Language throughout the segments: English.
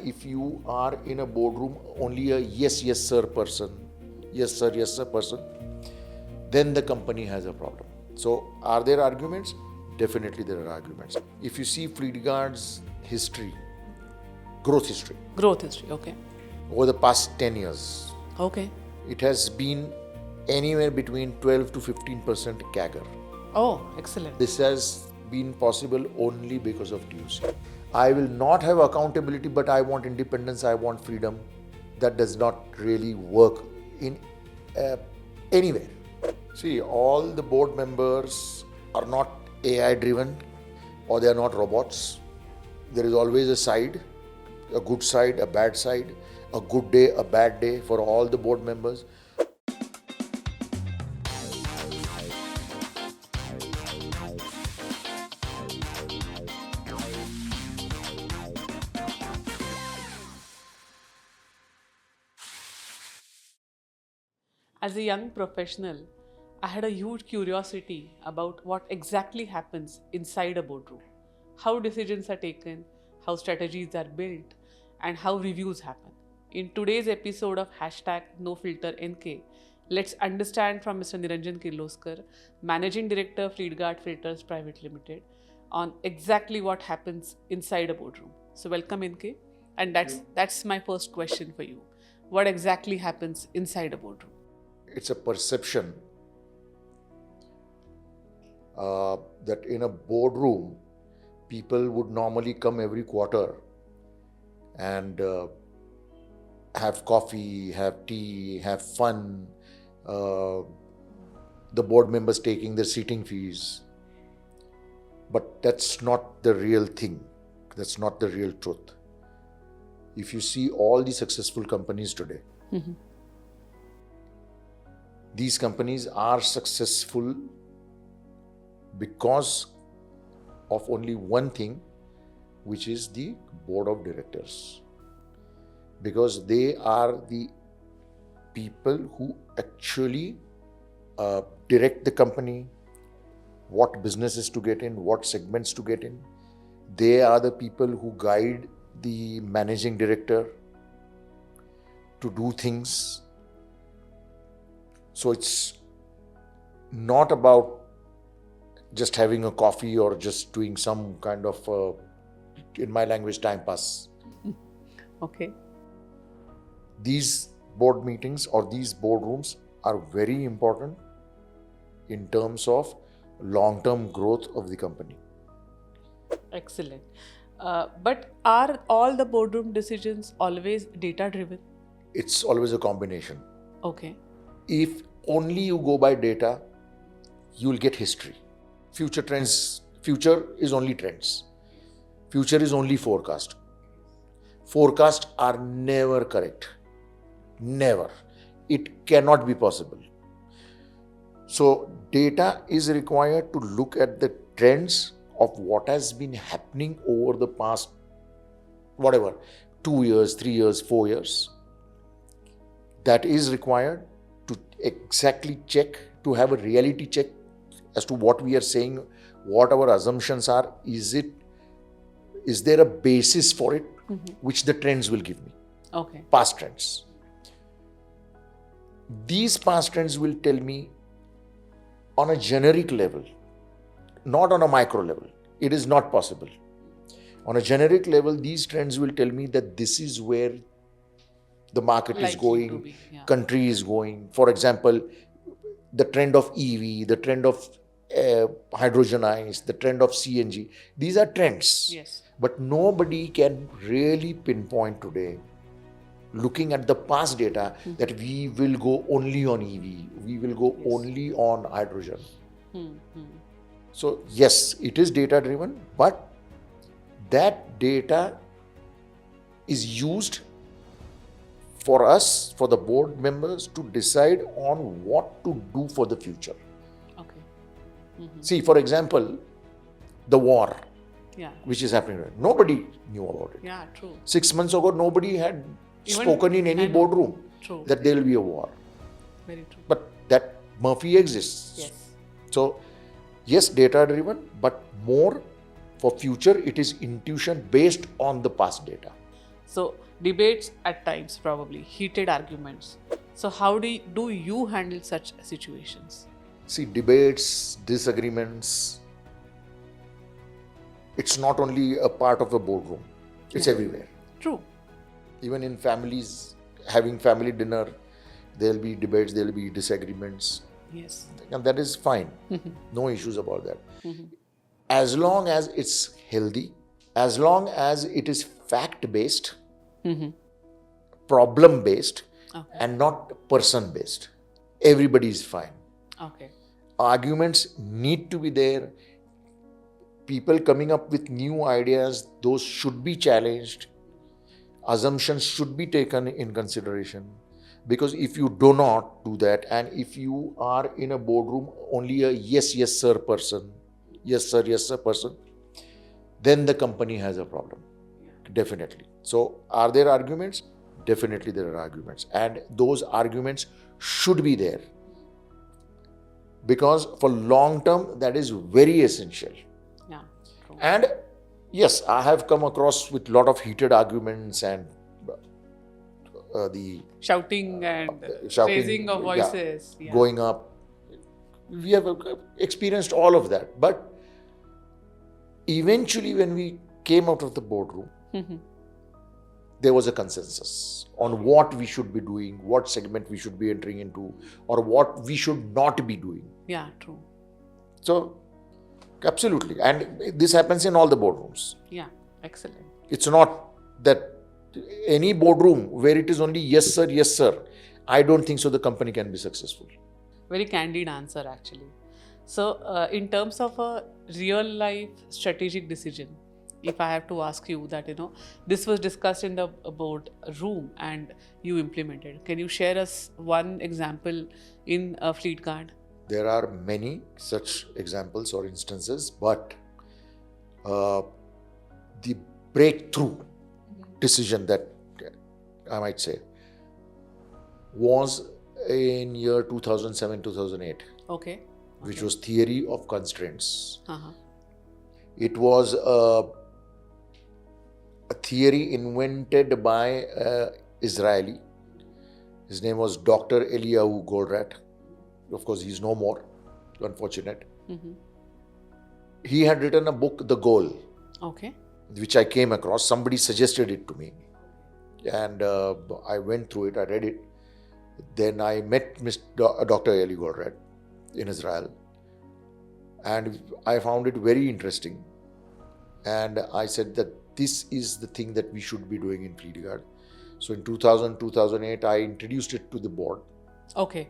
If you are in a boardroom only a yes, yes, sir person, yes, sir person, then the company has a problem. So, are there arguments? Definitely there are arguments. If you see Fleetguard's history, growth history, Okay. over the past 10 years, Okay. it has been anywhere between 12 to 15% CAGR. Oh, excellent. This has been possible only because of dues. I will not have accountability, but I want independence, I want freedom. That does not really work in anywhere. See, all the board members are not AI driven or they are not robots. There is always a side, a good side, a bad side, a good day, a bad day for all the board members. As a young professional, I had a huge curiosity about what exactly happens inside a boardroom, how decisions are taken, how strategies are built, and how reviews happen. In today's episode of #NoFilterNK, let's understand from Mr. Niranjan Kirloskar, Managing Director of Fleetguard Filters Private Limited, on exactly what happens inside a boardroom. So welcome NK, and that's my first question for you. What exactly happens inside a boardroom? It's a perception that in a boardroom, people would normally come every quarter and have coffee, have tea, have fun. The board members taking their seating fees. But that's not the real thing. That's not the real truth. If you see all the successful companies today, these companies are successful because of only one thing, which is the board of directors. Because they are the people who actually direct the company, what businesses to get in, what segments to get in. They are the people who guide the managing director to do things. So it's not about just having a coffee or just doing some kind of, in my language, time pass. Okay. These board meetings or these boardrooms are very important in terms of long-term growth of the company. Excellent. But are all the boardroom decisions always data driven? It's always a combination. Okay. If only you go by data, you'll get history. Future trends, future is only trends. Future is only forecast. Forecasts are never correct. Never. It cannot be possible. So data is required to look at the trends of what has been happening over the past, 2 years, 3 years, 4 years. That is required to exactly check, to have a reality check as to what we are saying, what our assumptions are. Is there a basis for it, which the trends will give me? Okay. Past trends. These past trends will tell me on a generic level, not on a micro level. It is not possible. On a generic level, these trends will tell me that this is where the market is going, country is going. For example, the trend of EV, the trend of hydrogenized, the trend of CNG. These are trends. Yes. But nobody can really pinpoint today, looking at the past data, that we will go only on EV, we will go only on hydrogen. So yes, it is data driven, but that data is used for us, for the board members, to decide on what to do for the future. Okay. See, for example, the war, Yeah. which is happening right. Nobody knew about it. Yeah, true. 6 months ago, nobody had Even spoken in any boardroom True. that there will be a war. Very true. But that Murphy exists. Yes. So, yes, data driven, but more for future, it is intuition based on the past data. So debates at times, probably heated arguments. So how do you handle such situations? See, debates, disagreements, it's not only a part of a boardroom, it's everywhere. True. Even in families, having family dinner, there'll be debates, there'll be disagreements, Yes. and that is fine. No issues about that. As long as it's healthy, as long as it is fact-based, problem-based, and not person-based, everybody is fine. Okay. Arguments need to be there. People coming up with new ideas, those should be challenged. Assumptions should be taken in consideration. Because if you do not do that, and if you are in a boardroom only a yes, yes, sir person, yes, sir person, then the company has a problem. Definitely. So, are there arguments? Definitely there are arguments. And those arguments should be there. Because for long term, that is very essential. Yeah. True. And yes, I have come across with a lot of heated arguments and the Shouting and shouting, raising of voices. Yeah. going up. We have experienced all of that. But eventually, when we came out of the boardroom, there was a consensus on what we should be doing, what segment we should be entering into, or what we should not be doing. Yeah, true. So, absolutely. And this happens in all the boardrooms. Yeah, excellent. It's not that any boardroom where it is only yes, sir, I don't think so the company can be successful. Very candid answer, actually. So, in terms of a real life strategic decision, if I have to ask you that, this was discussed in the board room and you implemented, can you share us one example in Fleetguard? There are many such examples or instances, but the breakthrough decision that I might say was in year 2007-2008. Okay. Which was theory of constraints. Uh-huh. It was a theory invented by Israeli. His name was Dr. Eliyahu Goldratt. Of course, he's no more, unfortunate. He had written a book, The Goal, Okay. which I came across. Somebody suggested it to me. And I went through it, I read it. Then I met Dr. Eli Goldratt in Israel. And I found it very interesting. And I said that this is the thing that we should be doing in Fleetguard. So in 2000-2008, I introduced it to the board. Okay.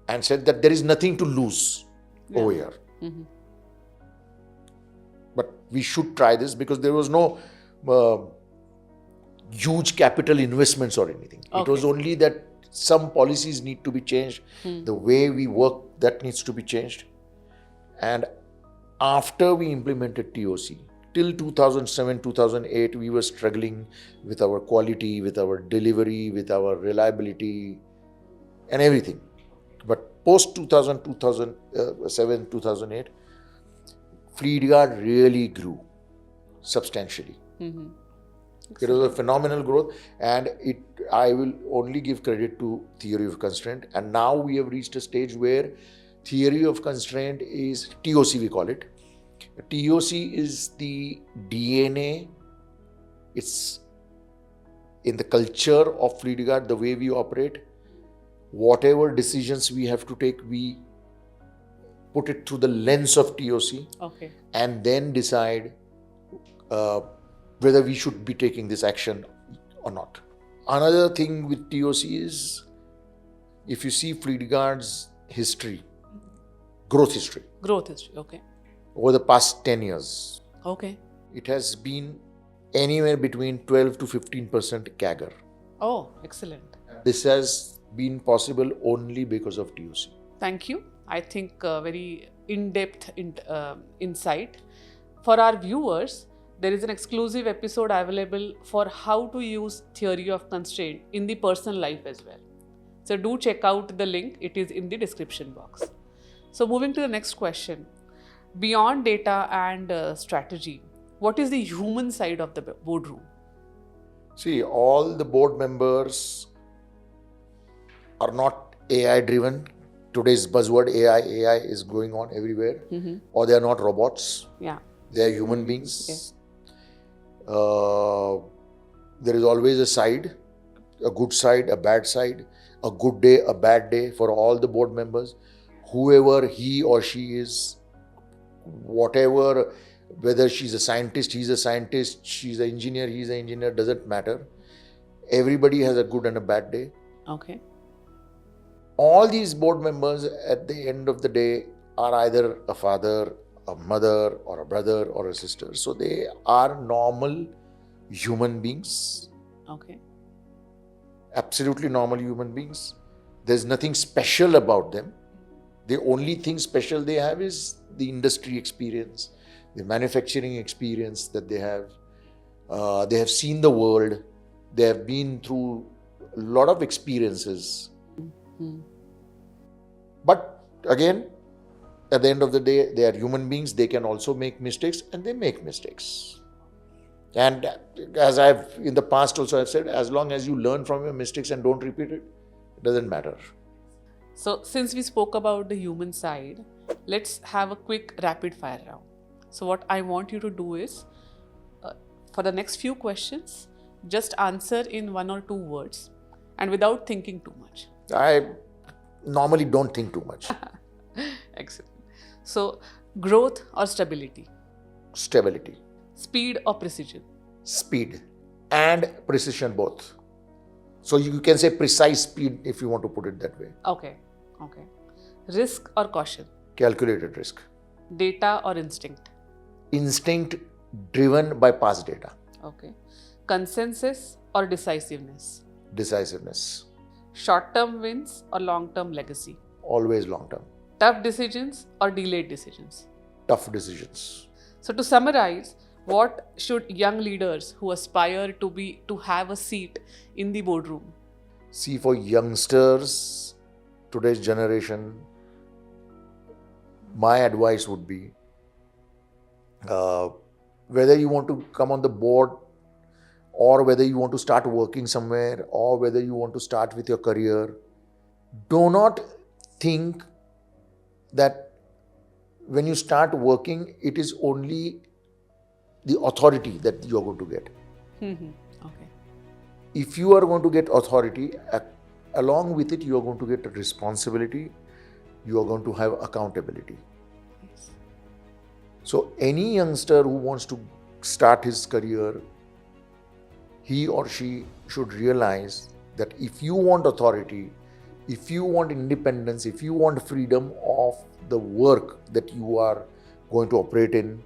And said that there is nothing to lose over here. But we should try this because there was no huge capital investments or anything. Okay. It was only that some policies need to be changed. The way we work, that needs to be changed. And after we implemented TOC, till 2007-2008, we were struggling with our quality, with our delivery, with our reliability, and everything. But post 2007-2008, Fleetguard really grew substantially. It was a phenomenal growth, and I will only give credit to theory of constraint. And now we have reached a stage where theory of constraint is TOC, we call it. TOC is the DNA. It's in the culture of Fleetguard, the way we operate. Whatever decisions we have to take, we put it through the lens of TOC. Okay. And then decide whether we should be taking this action or not. Another thing with TOC is, if you see Fleetguard's history, growth history, Okay. over the past 10 years, Okay. it has been anywhere between 12 to 15% CAGR. Oh, excellent. This has been possible only because of TOC. Thank you. I think very in-depth insight. For our viewers, there is an exclusive episode available for how to use theory of constraint in the personal life as well. So do check out the link. It is in the description box. So moving to the next question. Beyond data and strategy, what is the human side of the boardroom? See, all the board members are not AI driven. Today's buzzword AI is going on everywhere. Or they are not robots. Yeah. They are human beings. There is always a side, a good side, a bad side, a good day, a bad day for all the board members. Whoever he or she is, whatever, whether she's a scientist, he's a scientist, she's an engineer, he's an engineer, doesn't matter. Everybody has a good and a bad day. Okay. All these board members at the end of the day are either a father, a mother, or a brother, or a sister. So they are normal human beings. Okay. Absolutely normal human beings. There's nothing special about them. The only thing special they have is the industry experience, the manufacturing experience that they have. They have seen the world. They have been through a lot of experiences. But again, at the end of the day, they are human beings. They can also make mistakes, and they make mistakes. And as I've in the past also I've said, as long as you learn from your mistakes and don't repeat it, it doesn't matter. So since we spoke about the human side, let's have a quick rapid fire round. So what I want you to do is, for the next few questions, just answer in 1 or 2 words and without thinking too much. I normally don't think too much. Excellent. So growth or stability? Stability. Speed or precision? Speed and precision both. So you can say precise speed if you want to put it that way. Okay. Risk or caution? Calculated risk. Data or instinct? Instinct driven by past data. Okay. Consensus or decisiveness? Decisiveness. Short-term wins or long-term legacy? Always long term. Tough decisions or delayed decisions? Tough decisions. So to summarize, what should young leaders who aspire to have a seat in the boardroom? See, for youngsters, today's generation, my advice would be, whether you want to come on the board, or whether you want to start working somewhere, or whether you want to start with your career, do not think that when you start working, it is only the authority that you are going to get. Okay. If you are going to get authority, along with it, you are going to get responsibility, you are going to have accountability. Yes. So any youngster who wants to start his career, he or she should realize that if you want authority, if you want independence, if you want freedom of the work that you are going to operate in,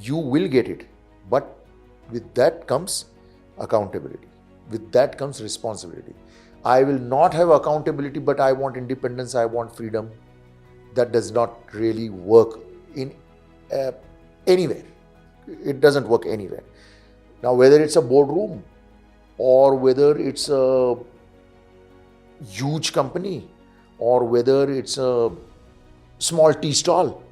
you will get it. But with that comes accountability. With that comes responsibility. I will not have accountability, but I want independence, I want freedom. That does not really work in anywhere. It doesn't work anywhere. Now, whether it's a boardroom or whether it's a huge company or whether it's a small tea stall,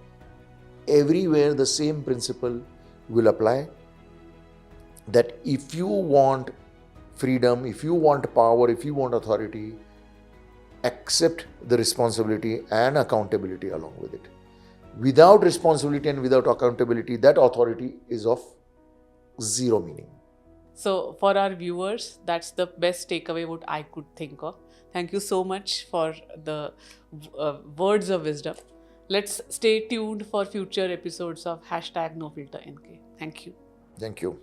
everywhere the same principle will apply, that if you want freedom, if you want power, if you want authority, accept the responsibility and accountability along with it. Without responsibility and without accountability, that authority is of zero meaning. So for our viewers, that's the best takeaway what I could think of. Thank you so much for the words of wisdom. Let's stay tuned for future episodes of #NoFilterNK. Thank you. Thank you.